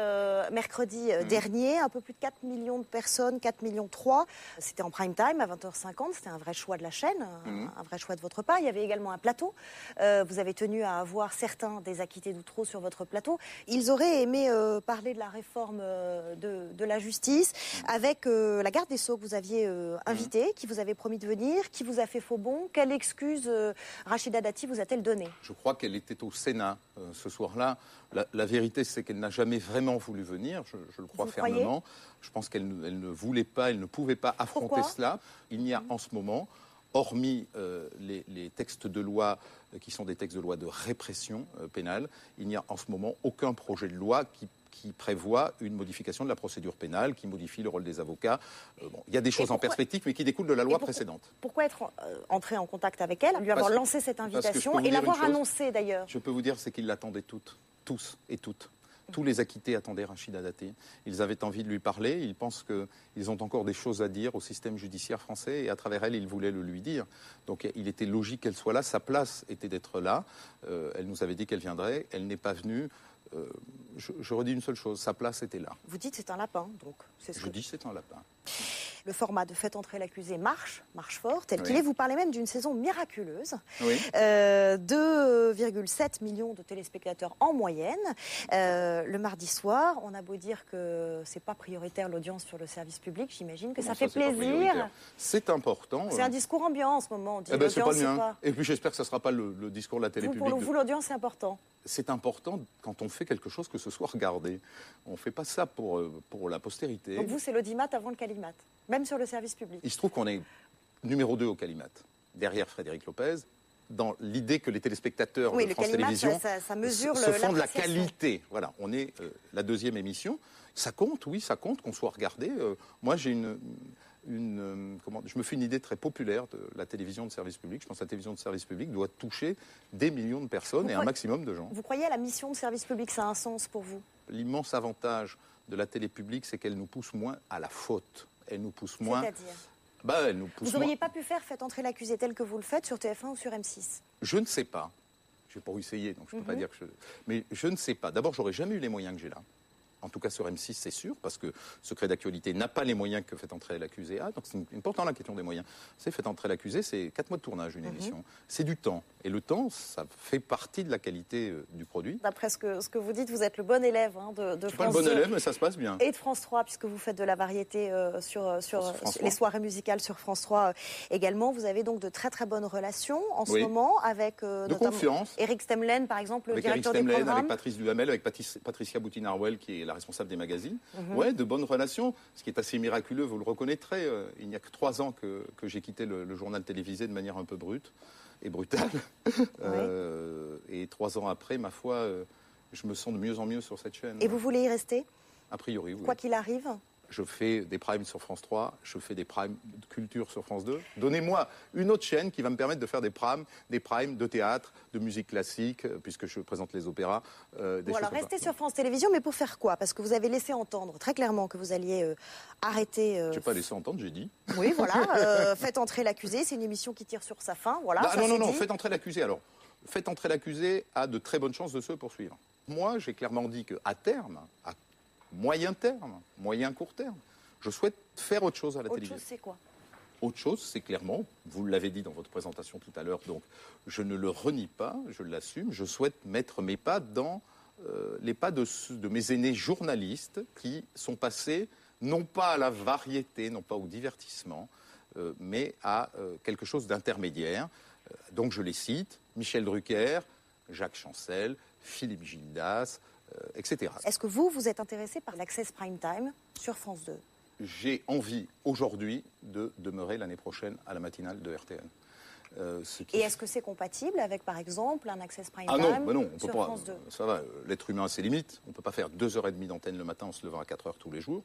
mercredi dernier. Un peu plus de 4 millions de personnes, 4 millions 3. C'était en prime time à 20h50. C'était un vrai choix de la chaîne, un vrai choix de votre part. Il y avait également un plateau. Vous avez tenu à avoir certains des acquittés d'Outreau sur votre plateau. Ils auraient aimé parler de la réforme de la justice avec la garde des Sceaux que vous aviez invité, qui vous avait promis de venir, qui vous a fait faux bond. Quelle excuse Rachida Dati vous a-t-elle donnée? Je crois qu'elle était au Sénat ce soir-là. La vérité, c'est qu'elle n'a jamais vraiment voulu venir, je le crois fermement. Je pense qu'elle ne voulait pas, elle ne pouvait pas affronter cela. Il n'y a en ce moment, hormis les textes de loi qui sont des textes de loi de répression pénale, il n'y a en ce moment aucun projet de loi qui prévoit une modification de la procédure pénale, qui modifie le rôle des avocats. Il y a des choses en perspective, mais qui découlent de la loi précédente. Pourquoi être entré en contact avec elle, lui avoir lancé cette invitation et l'avoir annoncé d'ailleurs? Je peux vous dire, c'est qu'ils l'attendaient tous et toutes. Tous les acquittés attendaient Rachida Dati. Ils avaient envie de lui parler. Ils pensent qu'ils ont encore des choses à dire au système judiciaire français et à travers elle, ils voulaient le lui dire. Donc il était logique qu'elle soit là. Sa place était d'être là. Elle nous avait dit qu'elle viendrait. Elle n'est pas venue. Je redis une seule chose, sa place était là. Vous dites c'est un lapin, donc. Je dis c'est un lapin. Le format de Faites entrer l'accusé marche fort, tel qu'il est. Vous parlez même d'une saison miraculeuse. 2,7 millions de téléspectateurs en moyenne. Le mardi soir, on a beau dire que c'est pas prioritaire l'audience sur le service public, j'imagine que ça fait plaisir. C'est important. C'est un discours ambiant en ce moment. On dit c'est pas le mien. Et puis j'espère que ça ne sera pas le discours de la télé publique. Pour vous, l'audience, c'est important. C'est important quand on fait quelque chose que ce soit regardé. On ne fait pas ça pour la postérité. Donc vous, c'est l'audimat avant le calimat, même sur le service public. Il se trouve qu'on est numéro 2 au calimat, derrière Frédéric Lopez, dans l'idée que les téléspectateurs de France Télévisions ça mesure se font de la qualité. Voilà, on est la deuxième émission. Ça compte, oui, ça compte qu'on soit regardé. Moi, j'ai je me fais une idée très populaire de la télévision de service public. Je pense que la télévision de service public doit toucher des millions de personnes et un maximum de gens. Vous croyez à la mission de service public? Ça a un sens pour vous? L'immense avantage de la télé publique, c'est qu'elle nous pousse moins à la faute. Elle nous pousse moins... C'est-à-dire vous n'auriez pas pu faire Faites entrer l'accusé tel que vous le faites sur TF1 ou sur M6? Je ne sais pas. Je n'ai pas essayé, donc je ne peux pas dire que Mais je ne sais pas. D'abord, j'aurais jamais eu les moyens que j'ai là. En tout cas sur M6, c'est sûr, parce que Secret d'actualité n'a pas les moyens que Faites entrer l'accusé a. Donc c'est important la question des moyens. C'est Faites entrer l'accusé, c'est 4 mois de tournage, une émission. C'est du temps. Et le temps, ça fait partie de la qualité du produit. D'après ce que vous dites, vous êtes le bon élève de France 2. Pas le bon élève, mais ça se passe bien. Et de France 3, puisque vous faites de la variété sur les soirées musicales sur France 3 également. Vous avez donc de très très bonnes relations en ce moment avec notamment Éric Stemlen, par exemple, le directeur des programmes. Avec Patrice Duhamel, avec Patricia Boutin-Arwell, qui est la responsable des magazines. Ouais, de bonnes relations. Ce qui est assez miraculeux, vous le reconnaîtrez. Il n'y a que 3 ans que j'ai quitté le journal télévisé de manière un peu brute et brutale. Et 3 ans après, ma foi, je me sens de mieux en mieux sur cette chaîne. Et vous voulez y rester? A priori, oui. Quoi qu'il arrive? Je fais des primes sur France 3, je fais des primes de culture sur France 2. Donnez-moi une autre chaîne qui va me permettre de faire des primes de théâtre, de musique classique, puisque je présente les opéras. Alors restez sur France Télévisions, mais pour faire quoi? Parce que vous avez laissé entendre très clairement que vous alliez arrêter... Je n'ai pas laissé entendre, j'ai dit. Oui, voilà. Faites entrer l'accusé, c'est une émission qui tire sur sa fin. Voilà, non, Faites entrer l'accusé. Alors, Faites entrer l'accusé a de très bonnes chances de se poursuivre. Moi, j'ai clairement dit qu'à terme, à moyen terme, moyen court terme, je souhaite faire autre chose à la télévision. Autre chose, c'est quoi? Autre chose, c'est clairement, vous l'avez dit dans votre présentation tout à l'heure, donc je ne le renie pas, je l'assume, je souhaite mettre mes pas dans les pas de mes aînés journalistes qui sont passés non pas à la variété, non pas au divertissement, mais à quelque chose d'intermédiaire. Donc je les cite, Michel Drucker, Jacques Chancel, Philippe Gildas, etc. Est-ce que vous êtes intéressé par l'Access Prime Time sur France 2? J'ai envie aujourd'hui de demeurer l'année prochaine à la matinale de RTL. Et est-ce que c'est compatible avec, par exemple, un Access Prime Time non, on peut sur pas, France 2? Ça va, l'être humain a ses limites. On ne peut pas faire 2h30 d'antenne le matin en se levant à 4h tous les jours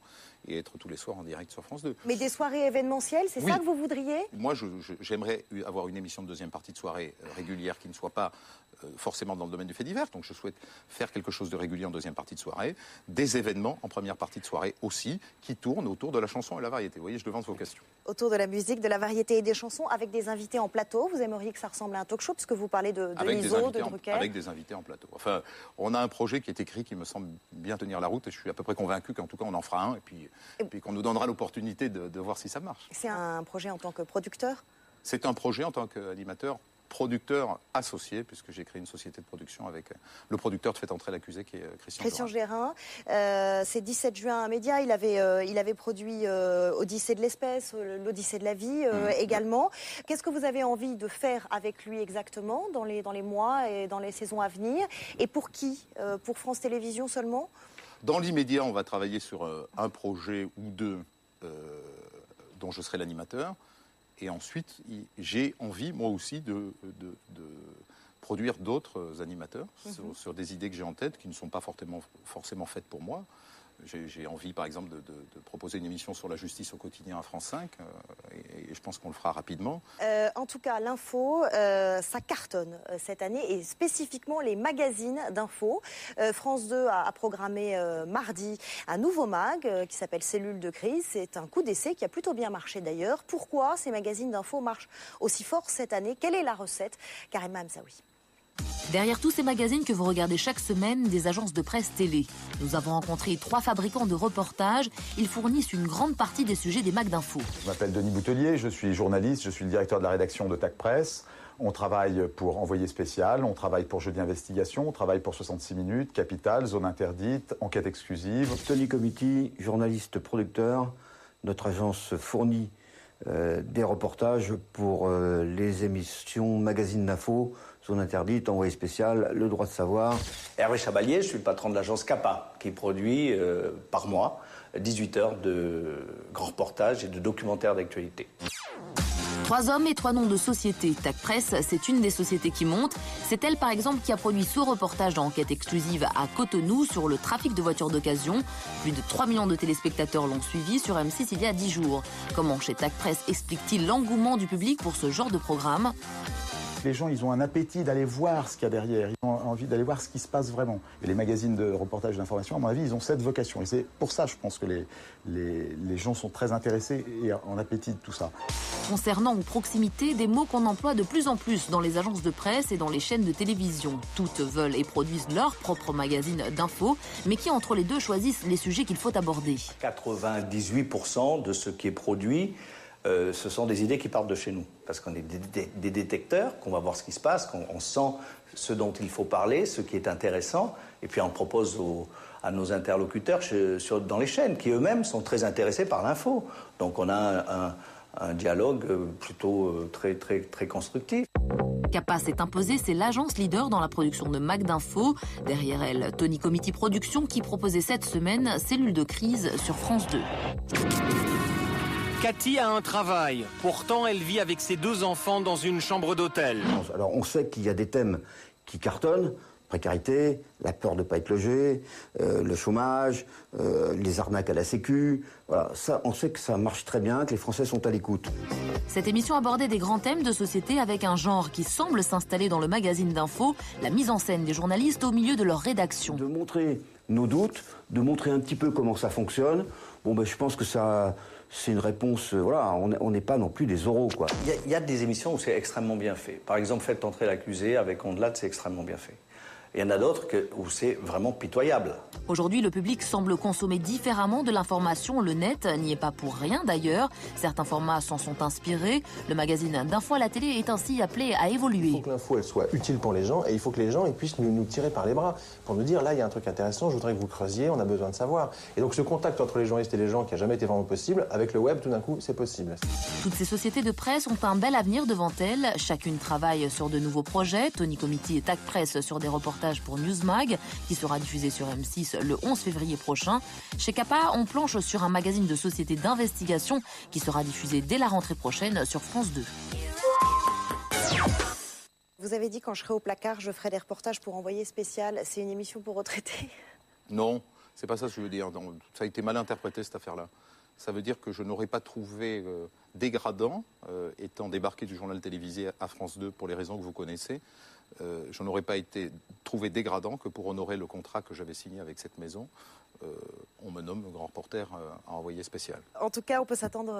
et être tous les soirs en direct sur France 2. Mais des soirées événementielles, c'est ça que vous voudriez? Moi, j'aimerais avoir une émission de deuxième partie de soirée régulière qui ne soit pas forcément dans le domaine du fait divers. Donc je souhaite faire quelque chose de régulier en deuxième partie de soirée. Des événements en première partie de soirée aussi qui tournent autour de la chanson et la variété. Vous voyez, je devance vos questions. Autour de la musique, de la variété et des chansons, avec des invités en plateau. Vous aimeriez que ça ressemble à un talk show, puisque vous parlez de Liso, de Drucker. Avec des invités en plateau. Enfin, on a un projet qui est écrit qui me semble bien tenir la route et je suis à peu près convaincu qu'en tout cas on en fera un et puis qu'on nous donnera l'opportunité de voir si ça marche. C'est un projet en tant que producteur? C'est un projet en tant qu'animateur, producteur associé, puisque j'ai créé une société de production avec le producteur de Faites entrer l'accusé qui est Christian Gérin. C'est 17 juin à Média. Il avait produit Odyssée de l'espèce, l'Odyssée de la vie également. Qu'est-ce que vous avez envie de faire avec lui exactement dans les mois et dans les saisons à venir? Et pour qui? Pour France Télévisions seulement? Dans l'immédiat, on va travailler sur un projet ou deux dont je serai l'animateur. Et ensuite, j'ai envie, moi aussi, de produire d'autres animateurs sur des idées que j'ai en tête qui ne sont pas forcément faites pour moi. J'ai envie, par exemple, de proposer une émission sur la justice au quotidien à France 5, et je pense qu'on le fera rapidement. En tout cas, l'info, ça cartonne cette année, et spécifiquement les magazines d'info. France 2 a programmé mardi un nouveau mag qui s'appelle Cellule de crise. C'est un coup d'essai qui a plutôt bien marché d'ailleurs. Pourquoi ces magazines d'info marchent aussi fort cette année? Quelle est la recette? Karima Hamsaoui. Derrière tous ces magazines que vous regardez chaque semaine, des agences de presse télé. Nous avons rencontré 3 fabricants de reportages. Ils fournissent une grande partie des sujets des mags d'info. Je m'appelle Denis Boutelier, je suis journaliste, je suis le directeur de la rédaction de TAC Presse. On travaille pour Envoyé spécial, on travaille pour Jeudi Investigation, on travaille pour 66 minutes, Capital, Zone interdite, Enquête exclusive. Tony Comiti, journaliste producteur. Notre agence fournit des reportages pour les émissions magazines d'info, Zone interdite, Envoyé spécial, Le droit de savoir. Hervé Chabalier, je suis le patron de l'agence CAPA, qui produit par mois 18 heures de grands reportages et de documentaires d'actualité. 3 hommes et 3 noms de sociétés. TAC Presse, c'est une des sociétés qui monte. C'est elle, par exemple, qui a produit ce reportage dans Enquête exclusive à Cotonou sur le trafic de voitures d'occasion. Plus de 3 millions de téléspectateurs l'ont suivi sur M6 il y a 10 jours. Comment chez TAC Presse explique-t-il l'engouement du public pour ce genre de programme ? Les gens, ils ont un appétit d'aller voir ce qu'il y a derrière. Ils ont envie d'aller voir ce qui se passe vraiment. Et les magazines de reportage d'information, à mon avis, ils ont cette vocation. Et c'est pour ça, je pense que les gens sont très intéressés et en appétit de tout ça. Concernant ou proximité, des mots qu'on emploie de plus en plus dans les agences de presse et dans les chaînes de télévision. Toutes veulent et produisent leur propre magazine d'info, mais qui entre les deux choisissent les sujets qu'il faut aborder. 98% de ce qui est produit, ce sont des idées qui partent de chez nous. Parce qu'on est des détecteurs, qu'on va voir ce qui se passe, qu'on sent ce dont il faut parler, ce qui est intéressant, et puis on propose à nos interlocuteurs dans les chaînes, qui eux-mêmes sont très intéressés par l'info. Donc on a un dialogue plutôt très constructif. CAPA s'est imposée, c'est l'agence leader dans la production de mag d'info. Derrière elle, Tony Comiti Productions qui proposait cette semaine Cellule de crise sur France 2. Cathy a un travail. Pourtant, elle vit avec ses 2 enfants dans une chambre d'hôtel. Alors on sait qu'il y a des thèmes qui cartonnent. Précarité, la peur de ne pas être logé, le chômage, les arnaques à la sécu. Voilà, ça, on sait que ça marche très bien, que les Français sont à l'écoute. Cette émission abordait des grands thèmes de société avec un genre qui semble s'installer dans le magazine d'info, la mise en scène des journalistes au milieu de leur rédaction. De montrer nos doutes, de montrer un petit peu comment ça fonctionne. Je pense que ça... C'est une réponse, voilà, on n'est pas non plus des oraux, quoi. Il y a des émissions où c'est extrêmement bien fait. Par exemple, Faites entrer l'accusé avec Ondelat, c'est extrêmement bien fait. Il y en a d'autres où c'est vraiment pitoyable. Aujourd'hui, le public semble consommer différemment de l'information. Le net n'y est pas pour rien d'ailleurs. Certains formats s'en sont inspirés. Le magazine d'info à la télé est ainsi appelé à évoluer. Il faut que l'info elle soit utile pour les gens et il faut que les gens puissent nous tirer par les bras pour nous dire là il y a un truc intéressant, je voudrais que vous creusiez, on a besoin de savoir. Et donc ce contact entre les journalistes et les gens qui n'a jamais été vraiment possible, avec le web tout d'un coup c'est possible. Toutes ces sociétés de presse ont un bel avenir devant elles. Chacune travaille sur de nouveaux projets. Tony Comiti et TAC Presse sur des reportages pour Newsmag, qui sera diffusé sur M6 le 11 février prochain. Chez CAPA, on planche sur un magazine de société d'investigation qui sera diffusé dès la rentrée prochaine sur France 2. Vous avez dit quand je serai au placard, je ferai des reportages pour Envoyé spécial. C'est une émission pour retraités? Non, c'est pas ça que je veux dire. Ça a été mal interprété cette affaire-là. Ça veut dire que je n'aurais pas trouvé dégradant, étant débarqué du journal télévisé à France 2 pour les raisons que vous connaissez, je n'aurais pas été trouvé dégradant que pour honorer le contrat que j'avais signé avec cette maison, on me nomme grand reporter à Envoyé spécial. En tout cas, on peut s'attendre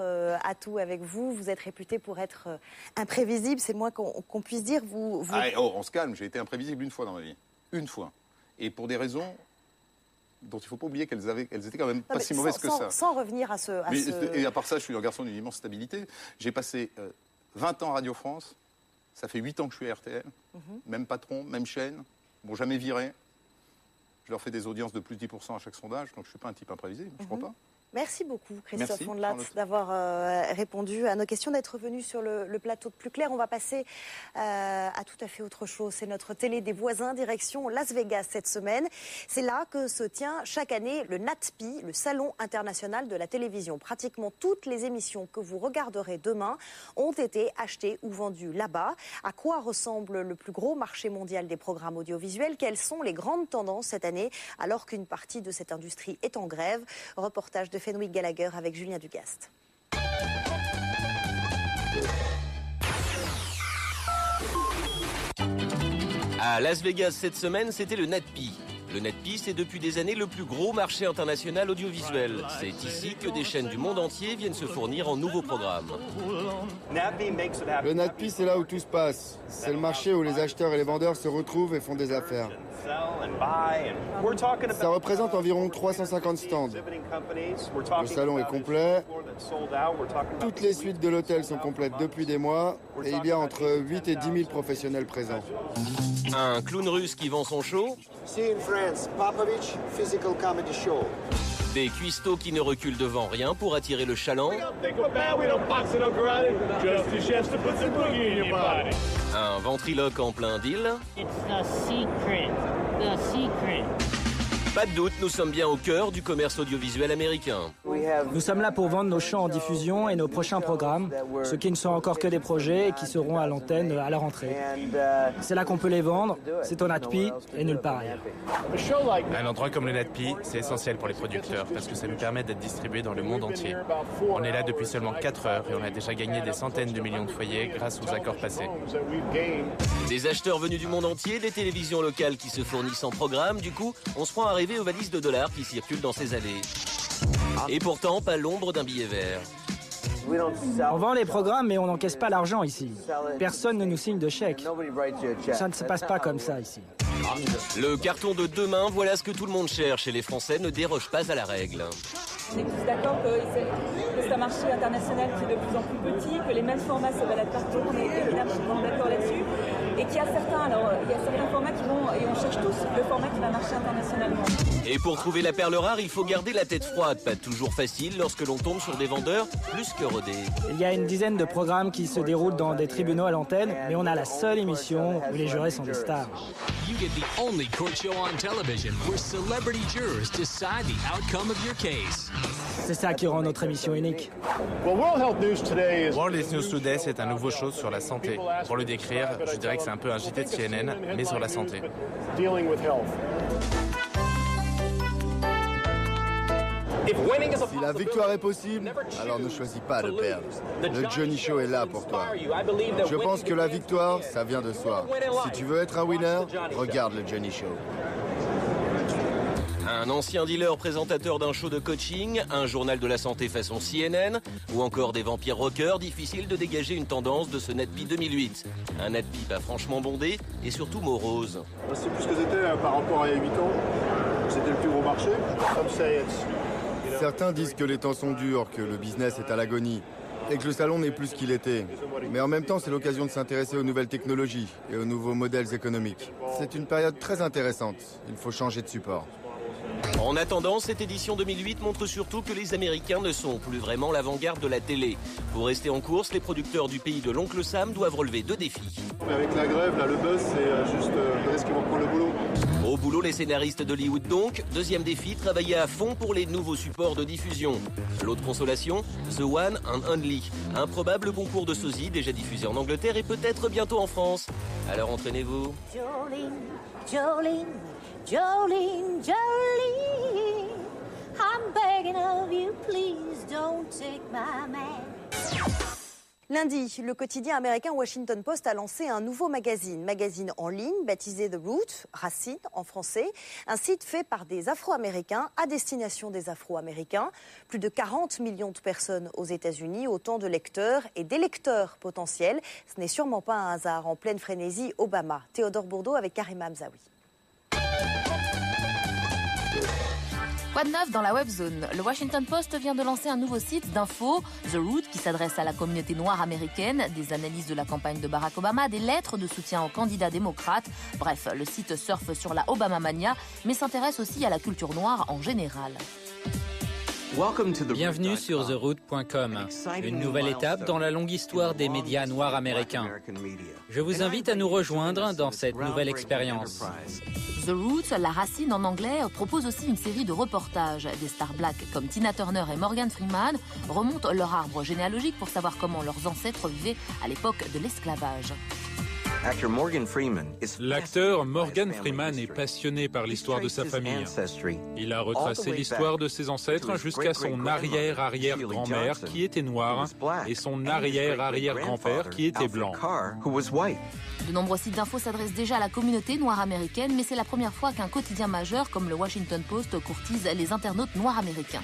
à tout avec vous. Vous êtes réputé pour être imprévisible, c'est le moins qu'on puisse dire. On se calme, j'ai été imprévisible une fois dans ma vie. Une fois. Et pour des raisons dont il ne faut pas oublier qu'elles étaient quand même pas si mauvaises que ça. Sans revenir à ce... Et à part ça, je suis un garçon d'une immense stabilité. J'ai passé 20 ans à Radio France. Ça fait 8 ans que je suis à RTL. Même patron, même chaîne. Bon, jamais viré. Je leur fais des audiences de plus de 10% à chaque sondage. Donc je ne suis pas un type imprévisible, je ne crois pas. Merci beaucoup, Christophe Merci, Ondelat, Charlotte. d'avoir répondu à nos questions, d'être venu sur le plateau de Plus Clair. On va passer à tout à fait autre chose. C'est notre télé des voisins, direction Las Vegas cette semaine. C'est là que se tient chaque année le NATPI, le Salon international de la télévision. Pratiquement toutes les émissions que vous regarderez demain ont été achetées ou vendues là-bas. À quoi ressemble le plus gros marché mondial des programmes audiovisuels? Quelles sont les grandes tendances cette année alors qu'une partie de cette industrie est en grève? Reportage de Fenwick Gallagher avec Julien Dugast. À Las Vegas cette semaine, c'était le NATPI. Le NATPI, c'est depuis des années le plus gros marché international audiovisuel. C'est ici que des chaînes du monde entier viennent se fournir en nouveaux programmes. Le NATPI, c'est là où tout se passe. C'est le marché où les acheteurs et les vendeurs se retrouvent et font des affaires. Ça représente environ 350 stands. Le salon est complet. Toutes les suites de l'hôtel sont complètes depuis des mois et il y a entre 8 et 10 000 professionnels présents. Un clown russe qui vend son show. Des cuistots qui ne reculent devant rien pour attirer le chaland. Un ventriloque en plein deal. Pas de doute, nous sommes bien au cœur du commerce audiovisuel américain. Nous sommes là pour vendre nos shows en diffusion et nos prochains programmes, ceux qui ne sont encore que des projets et qui seront à l'antenne à la rentrée. C'est là qu'on peut les vendre, c'est au NATPI et nulle part ailleurs. Un endroit comme le NATPI, c'est essentiel pour les producteurs parce que ça nous permet d'être distribués dans le monde entier. On est là depuis seulement 4 heures et on a déjà gagné des centaines de millions de foyers grâce aux accords passés. Des acheteurs venus du monde entier, des télévisions locales qui se fournissent en programme, du coup, on se prend à rêver aux valises de dollars qui circulent dans ces allées. Et pourtant, pas l'ombre d'un billet vert. On vend les programmes mais on n'encaisse pas l'argent ici. Personne ne nous signe de chèque. Ça ne se passe pas comme ça ici. Le carton de demain, voilà ce que tout le monde cherche et les Français ne dérogent pas à la règle. On est tous d'accord que c'est un marché international qui est de plus en plus petit, que les mêmes formats se baladent partout, on est évidemment d'accord là-dessus. Et qu'il y a certains formats qui vont, et on cherche tous le format qui va marcher internationalement. Et pour trouver la perle rare, il faut garder la tête froide. Pas toujours facile lorsque l'on tombe sur des vendeurs plus que rodés. Il y a une dizaine de programmes qui se déroulent dans des tribunaux à l'antenne, mais on a la seule émission où les jurés sont des stars. You get the only court show on television where celebrity jurors decide the outcome of your case. C'est ça qui rend notre émission unique. World Health News Today, c'est un nouveau show sur la santé. Pour le décrire, je dirais que c'est un peu un JT de CNN, mais sur la santé. Si la victoire est possible, alors ne choisis pas de perdre. Le Johnny Show est là pour toi. Je pense que la victoire, ça vient de soi. Si tu veux être un winner, regarde le Johnny Show. Un ancien dealer présentateur d'un show de coaching, un journal de la santé façon CNN, ou encore des vampires rockers, difficile de dégager une tendance de ce NATPI 2008. Un NATPI pas franchement bondé et surtout morose. C'est plus ce que c'était par rapport à il y a 8 ans. C'était le plus gros marché. Certains disent que les temps sont durs, que le business est à l'agonie, et que le salon n'est plus ce qu'il était. Mais en même temps, c'est l'occasion de s'intéresser aux nouvelles technologies et aux nouveaux modèles économiques. C'est une période très intéressante. Il faut changer de support. En attendant, cette édition 2008 montre surtout que les Américains ne sont plus vraiment l'avant-garde de la télé. Pour rester en course, les producteurs du pays de l'oncle Sam doivent relever 2 défis. Mais avec la grève, là, le buzz, c'est juste est-ce qu'ils vont prendre le boulot. Au boulot, les scénaristes d'Hollywood donc. Deuxième défi, travailler à fond pour les nouveaux supports de diffusion. L'autre consolation, The One and Only. Un probable concours de sosie déjà diffusé en Angleterre et peut-être bientôt en France. Alors entraînez-vous. Jolene, Jolene. Jolene, Jolene, I'm begging of you, please don't take my man. Lundi, le quotidien américain Washington Post a lancé un nouveau magazine en ligne baptisé The Root, Racine en français, un site fait par des Afro-Américains à destination des Afro-Américains. Plus de 40 millions de personnes aux États-Unis, autant de lecteurs et d'électeurs potentiels. Ce n'est sûrement pas un hasard. En pleine frénésie, Obama. Théodore Bourdeau avec Karima Hamzaoui. Quoi de neuf dans la webzone? Le Washington Post vient de lancer un nouveau site d'info, The Root, qui s'adresse à la communauté noire américaine, des analyses de la campagne de Barack Obama, des lettres de soutien aux candidats démocrates. Bref, le site surfe sur la Obama Mania, mais s'intéresse aussi à la culture noire en général. Bienvenue sur TheRoot.com, une nouvelle étape dans la longue histoire des médias noirs américains. Je vous invite à nous rejoindre dans cette nouvelle expérience. The Roots, la racine en anglais, propose aussi une série de reportages. Des stars black comme Tina Turner et Morgan Freeman remontent leur arbre généalogique pour savoir comment leurs ancêtres vivaient à l'époque de l'esclavage. L'acteur Morgan Freeman est passionné par l'histoire de sa famille. Il a retracé l'histoire de ses ancêtres jusqu'à son arrière-arrière-grand-mère qui était noire et son arrière-arrière-grand-père qui était blanc. De nombreux sites d'infos s'adressent déjà à la communauté noire américaine, mais c'est la première fois qu'un quotidien majeur comme le Washington Post courtise les internautes noirs américains.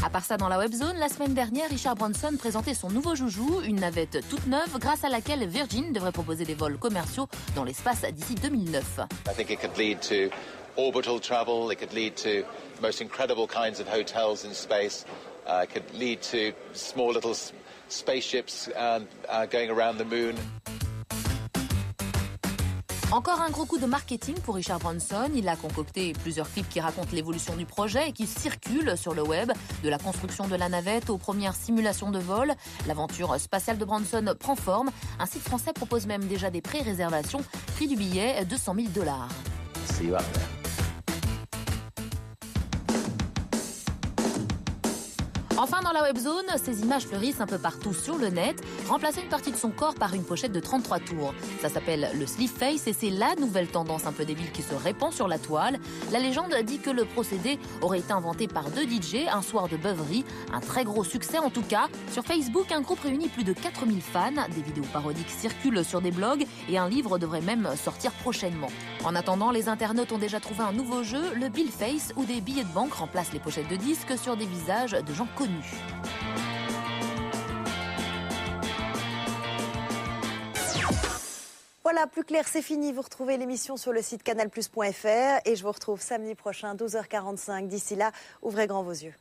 À part ça, dans la webzone, la semaine dernière, Richard Branson présentait son nouveau joujou, une navette toute neuve grâce à laquelle Virgin devrait proposer des vols commerciaux dans l'espace d'ici 2009. I think it could lead to orbital travel, it could lead to most incredible kinds of hotels in space, it could lead to small little spaceships going around the moon. Encore un gros coup de marketing pour Richard Branson. Il a concocté plusieurs clips qui racontent l'évolution du projet et qui circulent sur le web. De la construction de la navette aux premières simulations de vol, l'aventure spatiale de Branson prend forme. Un site français propose même déjà des pré-réservations. Prix du billet, $200 000. See you out there. Enfin, dans la webzone, ces images fleurissent un peu partout sur le net. Remplacer une partie de son corps par une pochette de 33 tours. Ça s'appelle le sleeve face et c'est la nouvelle tendance un peu débile qui se répand sur la toile. La légende dit que le procédé aurait été inventé par 2 DJ un soir de beuverie. Un très gros succès en tout cas. Sur Facebook, un groupe réunit plus de 4000 fans. Des vidéos parodiques circulent sur des blogs et un livre devrait même sortir prochainement. En attendant, les internautes ont déjà trouvé un nouveau jeu, le Bill Face, où des billets de banque remplacent les pochettes de disques sur des visages de gens connus. Voilà, plus clair, c'est fini. Vous retrouvez l'émission sur le site canalplus.fr et je vous retrouve samedi prochain, 12h45. D'ici là, ouvrez grand vos yeux.